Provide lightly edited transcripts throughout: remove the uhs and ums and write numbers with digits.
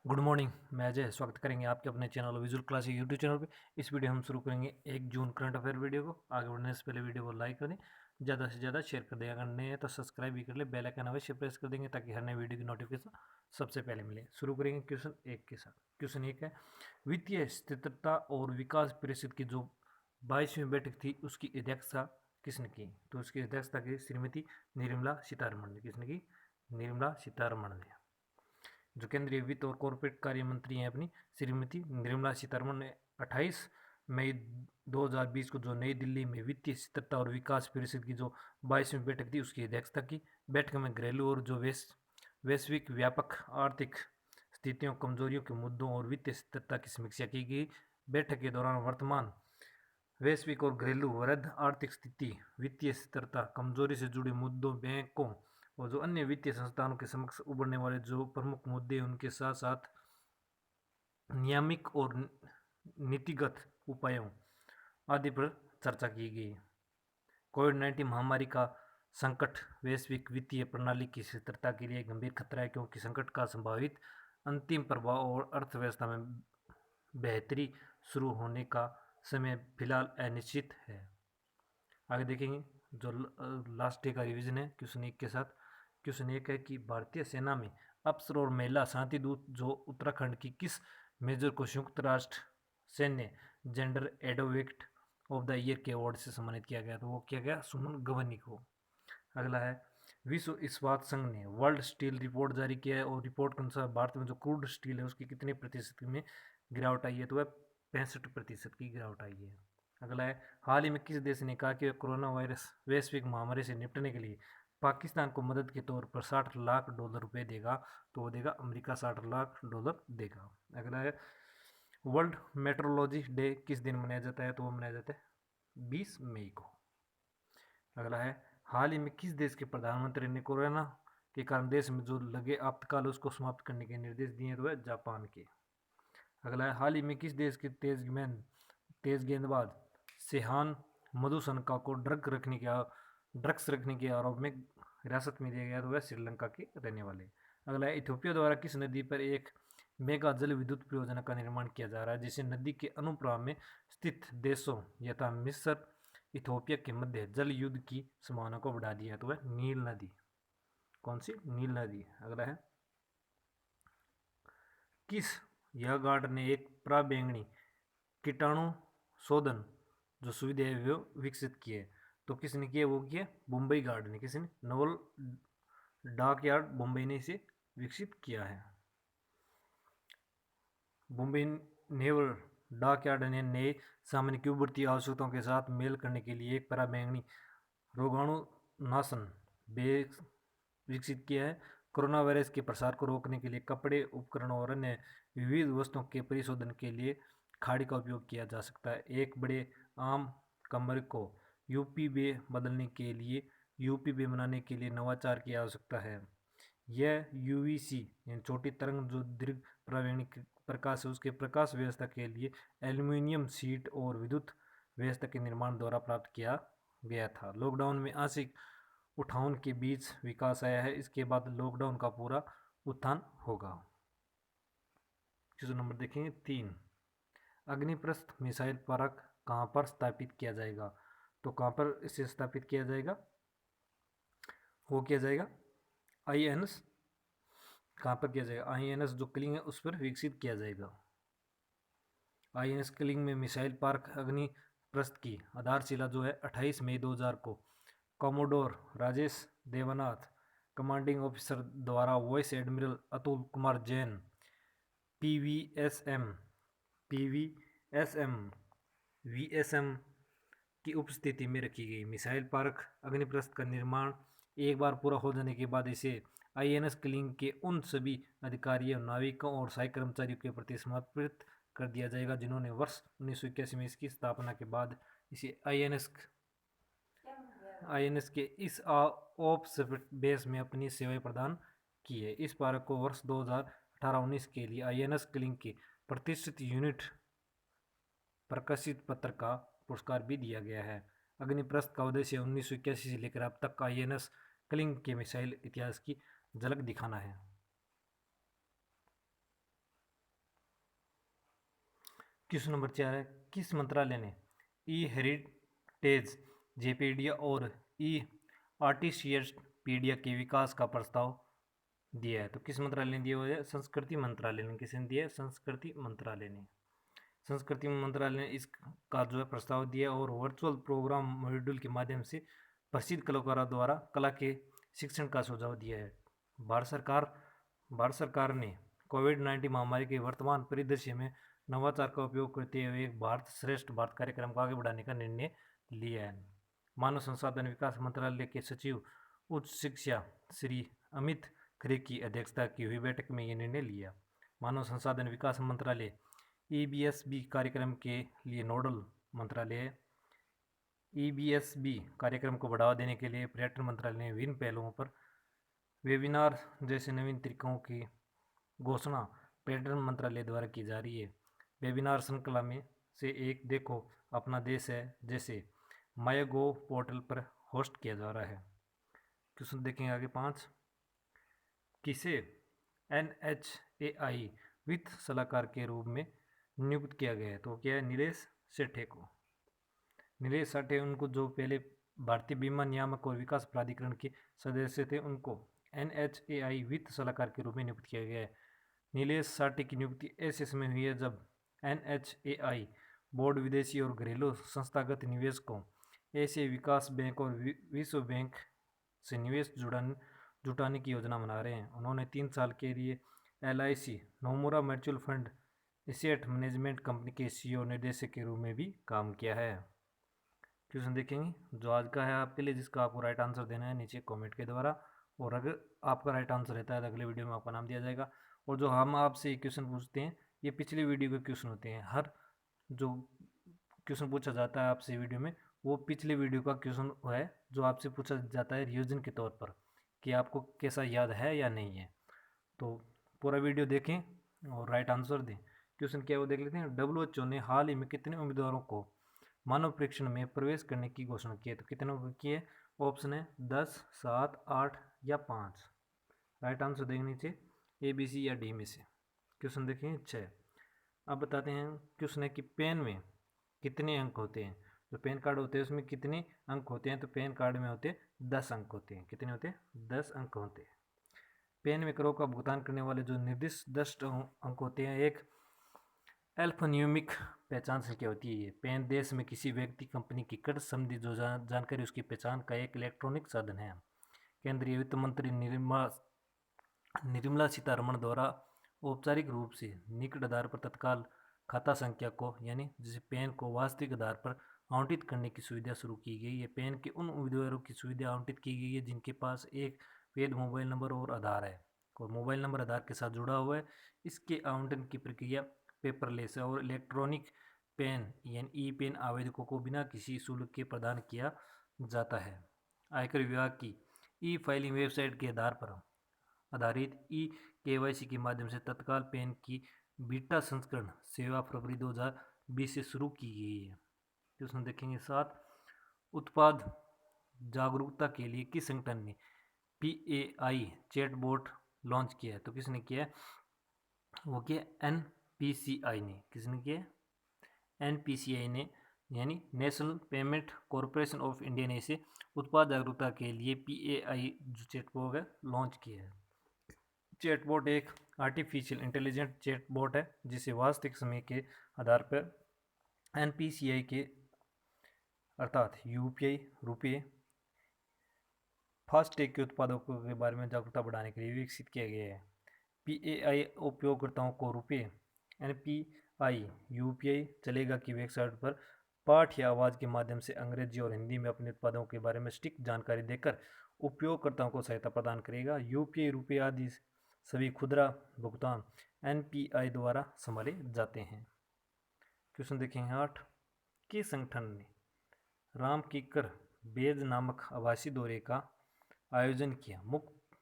Good morning. मैं अजय स्वागत करेंगे आपके अपने channel visual classic YouTube channel पे। इस वीडियो हम शुरू करेंगे 1 जून करंट अफेयर वीडियो को। आगे बढ़ने से पहले वीडियो को लाइक कर दें, ज़्यादा से ज़्यादा शेयर कर दें। अगर नए हैं तो सब्सक्राइब भी कर ले, बेल आइकन अवश्य प्रेस कर देंगे ताकि हर नए वीडियो की नोटिफिकेशन सबसे पहले मिले। शुरू करेंगे क्वेश्चन 1 के साथ। क्वेश्चन 1 है, वित्तीय स्थिरता और विकास परिषद की जो 22वीं बैठक थी उसकी अध्यक्षता किसने की? तो उसकी अध्यक्षता की श्रीमती निर्मला सीतारमण ने। किसने की? निर्मला सीतारमण ने। जो केंद्रीय वित्त और कॉरपोरेट कार्य मंत्री हैं अपनी श्रीमती निर्मला सीतारमण ने 28 मई 2020 को जो नई दिल्ली में वित्तीय स्थिरता और विकास परिषद की जो 22वीं बैठक थी उसकी अध्यक्षता की। बैठक में घरेलू और जो वैश्विक व्यापक आर्थिक स्थितियों, कमजोरियों के मुद्दों और वित्तीय स्थिरता की समीक्षा की गई। बैठक के दौरान वर्तमान वैश्विक और घरेलू वृद्ध आर्थिक स्थिति, वित्तीय स्थिरता, कमजोरी से जुड़े मुद्दों, बैंकों और जो अन्य वित्तीय संस्थानों के समक्ष उभरने वाले जो प्रमुख मुद्दे हैं उनके साथ साथ नियामक और नीतिगत उपायों आदि पर चर्चा की गई। कोविड-19 महामारी का संकट वैश्विक वित्तीय प्रणाली की स्थिरता के लिए गंभीर खतरा है, क्योंकि संकट का संभावित अंतिम प्रभाव और अर्थव्यवस्था में बेहतरी शुरू होने का समय फिलहाल अनिश्चित है। आगे देखेंगे जो लास्ट डे का रिवीजन है क्वेश्चन 1 के साथ। क्वेश्चन 1 है कि भारतीय सेना में अफसर और महिला शांति दूत जो उत्तराखंड की किस मेजर को संयुक्त राष्ट्र सैन्य gender advocate of the year के अवार्ड से सम्मानित किया गया? तो वो किया गया सुमन गवनी को। अगला है, विश्व इस्पात संघ ने वर्ल्ड स्टील रिपोर्ट जारी किया है और रिपोर्ट के अनुसार भारत में जो क्रूड स्टील है उसकी कितने प्रतिशत में गिरावट आई है? तो वह 65% की गिरावट आई है। अगला है, हाल ही में किस देश ने कहा कि कोरोना वायरस वैश्विक महामारी से निपटने के लिए पाकिस्तान को मदद के तौर पर $60 लाख रुपए देगा? तो वो देगा अमेरिका $60 लाख देगा। अगला है, वर्ल्ड मेट्रोलॉजी डे किस दिन मनाया जाता है? तो वो मनाया जाता है 20 मई को। अगला है, हाल ही में किस देश के प्रधानमंत्री ने कोरोना के कारण देश में जो लगे आपातकाल उसको समाप्त करने के निर्देश दिए? तो वह जापान के। अगला है, हाल ही में किस देश के तेज गेंदबाज सेहान मधुसनका को ड्रग्स रखने के आरोप में हिरासत में दिया गया? तो वह श्रीलंका के रहने वाले। अगला है, इथियोपिया द्वारा किस नदी पर एक मेगा जल विद्युत परियोजना का निर्माण किया जा रहा है जिससे नदी के अनुप्रवाह में स्थित देशों यथा मिस्र, इथियोपिया के मध्य जल युद्ध की संभावना को बढ़ा दिया? तो वह नील नदी। कौन सी? नील नदी। अगला है, किस यह गार्ड ने एक पराबैंगनी कीटाणु शोधन जो सुविधा है वो विकसित की है? तो किसने किया? वो किया मुंबई गार्ड ने। किसने? नवल डाकयार्ड मुंबई ने इसे विकसित किया है। मुंबई नेवल डाकयार्ड ने नए सामान्य क्यूबर्ती आवश्यकताओं के साथ मेल करने के लिए एक पराबैंगनी रोगाणुनाशन बैग विकसित किया है। कोरोना वायरस के प्रसार को रोकने के लिए कपड़े, उपकरण और अन्य विविध वस्तुओं के परिशोधन के लिए खाड़ी का उपयोग किया जा सकता है। एक बड़े आम कमरे को यूपीबे बदलने के लिए यूपीबे बनाने के लिए नवाचार की आवश्यकता है। यह यूवीसी यानी छोटी तरंग जो दीर्घ पराबैंगनी प्रकाश है उसके प्रकाश व्यवस्था के लिए एल्यूमिनियम शीट और विद्युत व्यवस्था के निर्माण द्वारा प्राप्त किया गया था। लॉकडाउन में आंशिक उठान के बीच विकास आया है, इसके बाद लॉकडाउन का पूरा उत्थान होगा। क्वेश्चन नंबर देखेंगे 3, अग्निप्रस्थ मिसाइल पार्क कहाँ पर स्थापित किया जाएगा? तो कहाँ पर इसे स्थापित किया जाएगा? वो किया जाएगा आईएनएस। कहाँ पर किया जाएगा? आईएनएस जो किलिंग है उस पर विकसित किया जाएगा। आईएनएस किलिंग में मिसाइल पार्क अग्निप्रस्थ की आधारशिला जो है 28 मई 2000 को commodore Rajesh Debnath commanding officer द्वारा vice admiral Atul Kumar Jain PVSM VSM की उपस्थिति में रखी गई। मिसाइल पार्क अग्निप्रस्थ का निर्माण एक बार पूरा हो जाने के बाद इसे आईएनएस किलिंग के उन सभी अधिकारियों, नाविकों और सहायक कर्मचारियों के प्रति समर्पित कर दिया जाएगा जिन्होंने वर्ष 1981 में इसकी स्थापना के बाद इसे आईएनएस के इस ऑफ बेस में अपनी सेवाएं प्रदान की है। इस पार्क को वर्ष 2018-19 के लिए आईएनएस किलिंग के प्रतिष्ठित यूनिट प्रकाशित पत्र का पुरस्कार भी दिया गया है। अग्निप्रस्थ का उद्देश्य 1981 से लेकर अब तक आईएनएस किलिंग के मिसाइल इतिहास की झलक दिखाना है। क्वेश्चन नंबर 4 है, किस मंत्रालय ने ई हेरिटेज जेपीडिया और ई आर्टिसियसपीडिया के विकास का प्रस्ताव दिया है? तो किस मंत्रालय ने दिया हुआ है? संस्कृति मंत्रालय ने। किसने दिया है? संस्कृति मंत्रालय ने। संस्कृति मंत्रालय ने इसका जो है प्रस्ताव दिया और वर्चुअल प्रोग्राम मॉड्यूल के माध्यम से प्रसिद्ध कलाकारों द्वारा कला के शिक्षण का सुझाव दिया है। भारत सरकार ने कोविड-19 महामारी के वर्तमान परिदृश्य में नवाचार का उपयोग करते हुए एक भारत श्रेष्ठ भारत कार्यक्रम को आगे बढ़ाने का निर्णय लिया है। मानव संसाधन विकास मंत्रालय के सचिव उच्च शिक्षा श्री अमित खरे की अध्यक्षता की हुई बैठक में यह निर्णय लिया। मानव संसाधन विकास मंत्रालय EBSB कार्यक्रम के लिए नोडल मंत्रालय है। EBSB कार्यक्रम को बढ़ावा देने के लिए पर्यटन मंत्रालय ने विभिन्न पहलुओं पर वेबिनार जैसे नवीन तरीकों की घोषणा पर्यटन मंत्रालय द्वारा की जा रही है। वेबिनार श्रृंखला में से एक देखो अपना देश है, जैसे माईगोव पोर्टल पर होस्ट किया जा रहा है। क्वेश्चन देखेंगे आगे 5, किसे NHAI वित्त सलाहकार के रूप में नियुक्त किया गया है? तो क्या है? नीलेश सेठे को। नीलेश सेठे उनको जो पहले भारतीय बीमा नियामक और विकास प्राधिकरण के सदस्य थे, उनको NHAI वित्त सलाहकार के रूप में नियुक्त किया गया है। नीलेश सेठे की नियुक्ति ऐसे समय हुई है जब NHAI बोर्ड विदेशी और घरेलू संस्थागत निवेशकों, एशियाई विकास बैंक और विश्व बैंक से निवेश जुटाने की योजना बना रहे हैं। उन्होंने 3 साल के लिए LIC Nomura mutual fund asset management company के CEO निर्देशक के रूप में भी काम किया है। क्वेश्चन देखेंगे जो आज का है आपके लिए, जिसका आपको राइट आंसर देना है नीचे कमेंट के द्वारा, और अगर आपका राइट आंसर रहता है तो अगले वीडियो में आपका नाम दिया जाएगा। और जो हम आपसे क्वेश्चन पूछते हैं ये पिछली वीडियो के क्वेश्चन होते हैं। हर जो क्वेश्चन पूछा जाता है आपसे वीडियो में वो पिछले वीडियो का क्वेश्चन है जो आपसे पूछा जाता है रिवीजन के तौर पर कि आपको कैसा याद है या नहीं है। तो पूरा वीडियो देखें और राइट आंसर दें। क्वेश्चन क्या है वो देख लेते हैं। WHO ने हाल ही में कितने उम्मीदवारों को मानव परीक्षण में प्रवेश करने की घोषणा की है? तो कितने की है? ऑप्शन है 10, 7, 8 या 5। राइट आंसर देंगे नीचे ABC या D में से। क्वेश्चन देखें 6। अब बताते हैं क्वेश्चन है कि पेन में कितने अंक होते हैं? जो पेन कार्ड होते हैं उसमें कितने अंक होते हैं? तो पेन कार्ड में होते हैं 10 अंक होते हैं। कितने होते हैं? 10 अंक होते हैं। पेन में करों का भुगतान करने वाले जो निर्दिष्ट 10 अंक होते हैं एक एल्फान्यूमिक पहचान संख्या होती है। ये पेन देश में किसी व्यक्ति कंपनी की कर संबंधी जो जानकारी उसकी पहचान का एक इलेक्ट्रॉनिक साधन है। केंद्रीय वित्त मंत्री निर्मला सीतारमण द्वारा औपचारिक रूप से निकट आधार पर तत्काल खाता संख्या को यानी जिसे पेन को वास्तविक आधार पर आवंटित करने की सुविधा शुरू की गई है। पेन के उन उम्मीदवारों की सुविधा आवंटित की गई है जिनके पास एक वैध मोबाइल नंबर और आधार है और मोबाइल नंबर आधार के साथ जुड़ा हुआ है। इसके आवंटन की प्रक्रिया पेपरलेस है और इलेक्ट्रॉनिक पेन यानी ई पेन आवेदकों को बिना किसी शुल्क के प्रदान किया जाता है। आयकर विभाग की ई फाइलिंग वेबसाइट के आधार पर आधारित KYC के माध्यम से तत्काल पेन की बीटा संस्करण सेवा फरवरी 2020 से शुरू की गई है। क्वेश्चन देखेंगे 7। उत्पाद जागरूकता के लिए किस संगठन ने PAI चैटबॉट लॉन्च किया है? तो किसने किया है? वो किया NPCI ने। किसने किया? NPCI ने यानी national payment corporation of India ने इसे उत्पाद जागरूकता के लिए PAI जो चैटबॉट है लॉन्च किया है। चैटबॉट एक आर्टिफिशियल इंटेलिजेंट चैटबॉट है जिसे वास्तविक समय के आधार पर NPCI के अर्थात UPI, रुपये, फास्टैग के उत्पादों के बारे में जागरूकता बढ़ाने के लिए विकसित किया गया है। PAI उपयोगकर्ताओं को रुपये NPI UPI चलेगा की वेबसाइट पर पाठ या आवाज़ के माध्यम से अंग्रेजी और हिंदी में अपने उत्पादों के बारे में सटीक जानकारी देकर उपयोगकर्ताओं को सहायता प्रदान करेगा। UPI, रुपये आदि सभी खुदरा भुगतान NPI द्वारा संभाले जाते हैं। क्वेश्चन देखेंगे 8। किस संगठन ने राम किकर बेज नामक आभासी दौरे का आयोजन किया? मुक्त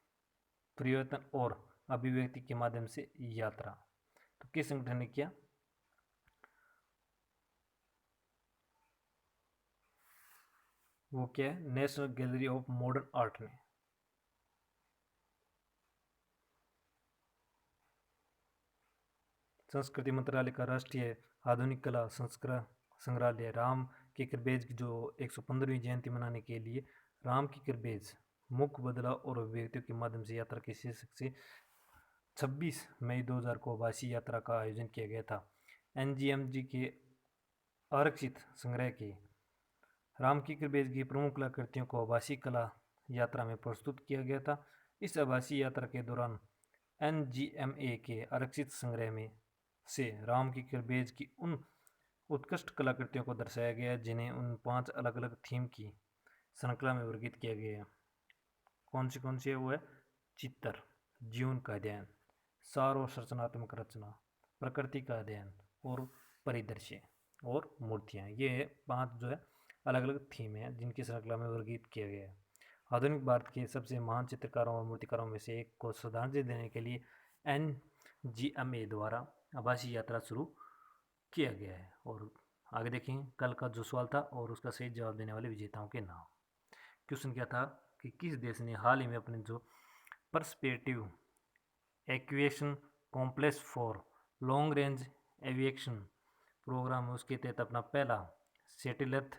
परिवर्तन और अभिव्यक्ति के माध्यम से यात्रा। तो किस संगठन ने किया? वो क्या है? National gallery of modern art ने। संस्कृति मंत्रालय का राष्ट्रीय आधुनिक कला संग्रहालय राम किकरबेज की जो 115वीं जयंती मनाने के लिए राम किकरबेज मुख बदलाव और अभिव्यक्तियों के माध्यम से यात्रा के शीर्षक से 26 मई 2000 को आभासी यात्रा का आयोजन किया गया था। एनजीएमजी के आरक्षित संग्रह के राम किकरबेज की प्रमुख कलाकृतियों को आभासी कला यात्रा में प्रस्तुत किया गया था। इस आभासी यात्रा के दौरान एनजीएमए के आरक्षित संग्रह में से राम किकरबेज की उन उत्कृष्ट कलाकृतियों को दर्शाया गया जिन्हें उन 5 अलग अलग थीम की श्रृंखला में वर्गीकृत किया गया है। कौन सी है वो है चित्र, जीवन का अध्ययन, सार और रचनात्मक रचना, प्रकृति का अध्ययन और परिदृश्य और मूर्तियाँ। ये 5 जो है अलग अलग थीम है जिनकी श्रृंखला में वर्गीकृत किया गया है। आधुनिक भारत के सबसे महान चित्रकारों और मूर्तिकारों में से एक को श्रद्धांजलि देने के लिए एनजीएमए द्वारा आभासी यात्रा शुरू किया गया है। और आगे देखेंगे कल का जो सवाल था और उसका सही जवाब देने वाले विजेताओं के नाम। क्वेश्चन क्या था कि किस देश ने हाल ही में अपने जो perspective equation complex for long range aviation program है उसके तहत अपना पहला सैटेलाइट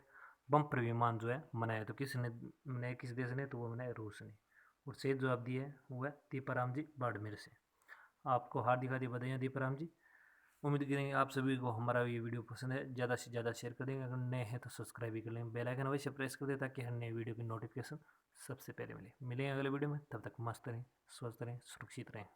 बम्पर विमान जो है बनाया। तो किसने बनाया, किस देश ने, तो वो बनाया रूस ने। और सही जवाब दिया है वो है दीपाराम जी बाड़मेर से। आपको हार्दिक हार्दिक बधाइयाँ दीपाराम जी। उम्मीद करेंगे आप सभी को हमारा ये वीडियो पसंद है। ज़्यादा से ज़्यादा शेयर कर देंगे, अगर नए हैं तो सब्सक्राइब भी कर लेंगे, बेल आइकन अवश्य प्रेस कर दें ताकि हर नए वीडियो की नोटिफिकेशन सबसे पहले मिलेंगे अगले वीडियो में। तब तक मस्त रहें, स्वस्थ रहें, सुरक्षित रहें।